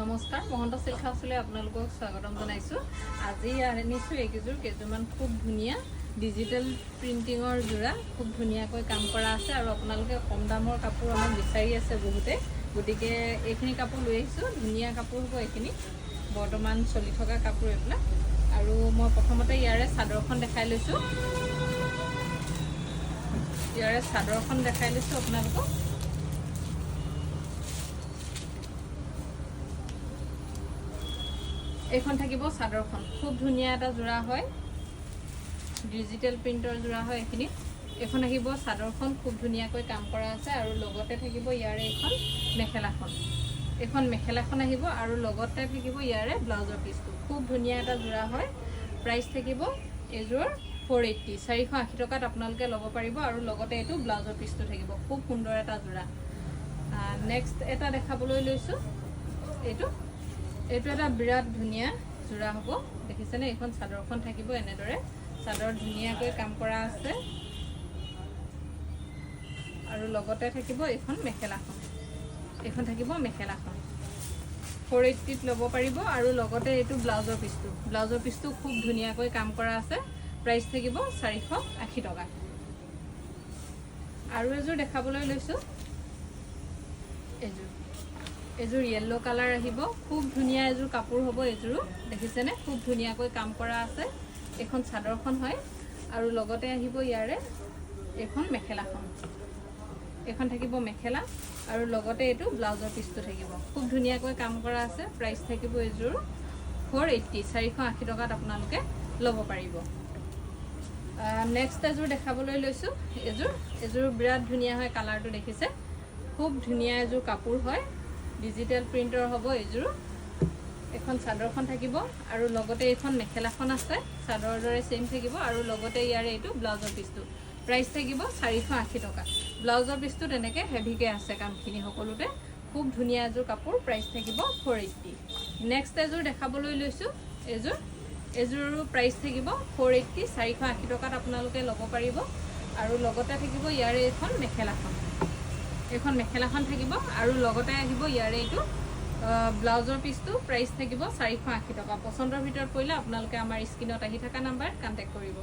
নমস্কাৰ মহন্ত সিল্ক হাউচলৈ আপোনালোকক স্বাগতম জনাইছো। আজি আনিছো এইকেইযোৰ কেইযোৰমান খুব ধুনীয়া ডিজিটেল প্ৰিণ্টিঙৰ যোৰা, খুব ধুনীয়াকৈ কাম কৰা আছে আৰু আপোনালোকে কম দামৰ কাপোৰ আমাক বিচাৰি আছে বহুতে, গতিকে এইখিনি কাপোৰ লৈ আহিছো। ধুনীয়া কাপোৰ হ'ব এইখিনি, বৰ্তমান চলি থকা কাপোৰ এইবিলাক। আৰু মই প্ৰথমতে ইয়াৰে চাদৰখন দেখাই লৈছো। ইয়াৰে চাদৰখন দেখাই লৈছো আপোনালোকক। এইখন থাকিব চাদৰখন, খুব ধুনীয়া এটা যোৰা হয়, ডিজিটেল প্ৰিণ্টৰ যোৰা হয় এইখিনি। এইখন আহিব চাদৰখন, খুব ধুনীয়াকৈ কাম কৰা আছে আৰু লগতে থাকিব ইয়াৰে এইখন মেখেলাখন। এইখন মেখেলাখন আহিব আৰু লগতে থাকিব ইয়াৰে ব্লাউজৰ পিচটো। খুব ধুনীয়া এটা যোৰা হয়। প্ৰাইচ থাকিব এইযোৰ 480, 480 টকাত আপোনালোকে ল'ব পাৰিব আৰু লগতে এইটো ব্লাউজৰ পিচটো থাকিব। খুব সুন্দৰ এটা যোৰা। নেক্সট এটা দেখাবলৈ লৈছোঁ। এইটো এটা বিৰাট ধুনীয়া যোৰা হ'ব, দেখিছেনে? এইখন চাদৰখন থাকিব এনেদৰে, চাদৰ ধুনীয়াকৈ কাম কৰা আছে আৰু লগতে থাকিব এইখন মেখেলাখন। এইখন থাকিব মেখেলাখন, 480ত ল'ব পাৰিব আৰু লগতে এইটো ব্লাউজৰ পিচটো। ব্লাউজৰ পিচটো খুব ধুনীয়াকৈ কাম কৰা আছে। প্ৰাইচ থাকিব 480 টকা। আৰু এযোৰ দেখাবলৈ লৈছোঁ। এইযোৰ য়েল্লো কালাৰ আহিব, খুব ধুনীয়া এযোৰ কাপোৰ হ'ব এইযোৰো, দেখিছেনে? খুব ধুনীয়াকৈ কাম কৰা আছে। এইখন চাদৰখন হয় আৰু লগতে আহিব ইয়াৰে এইখন মেখেলাখন। এইখন থাকিব মেখেলা আৰু লগতে এইটো ব্লাউজৰ পিচটো থাকিব। খুব ধুনীয়াকৈ কাম কৰা আছে। প্ৰাইচ থাকিব এইযোৰ 480, 480 টকাত আপোনালোকে ল'ব পাৰিব। নেক্সট এযোৰ দেখাবলৈ লৈছোঁ। এইযোৰ বিৰাট ধুনীয়া হয়, কালাৰটো দেখিছে? খুব ধুনীয়া এযোৰ কাপোৰ হয়, ডিজিটেল প্ৰিণ্টৰ হ'ব এইযোৰ। এখন চাদৰখন থাকিব আৰু লগতে এইখন মেখেলাখন আছে, চাদৰৰ দৰে চেম থাকিব আৰু লগতে ইয়াৰে এইটো ব্লাউজৰ পিচটো। প্ৰাইচ থাকিব 480 টকা। ব্লাউজৰ পিচটো তেনেকৈ হেভিকৈ আছে কামখিনি সকলোতে। খুব ধুনীয়া এযোৰ কাপোৰ, প্ৰাইচ থাকিব 480। নেক্সট এযোৰ দেখাবলৈ লৈছোঁ। এইযোৰো প্ৰাইচ থাকিব 480, 480 টকাত আপোনালোকে ল'ব পাৰিব আৰু লগতে থাকিব ইয়াৰে এইখন মেখেলাখন। এইখন মেখেলাখন থাকিব আৰু লগতে আহিব ইয়াৰে এইটো ব্লাউজৰ পিচটো। প্ৰাইচ থাকিব 480 টকা। পচন্দৰ ভিতৰত পৰিলে আপোনালোকে আমাৰ স্ক্ৰীনত আহি থকা নাম্বাৰত কণ্টেক্ট কৰিব।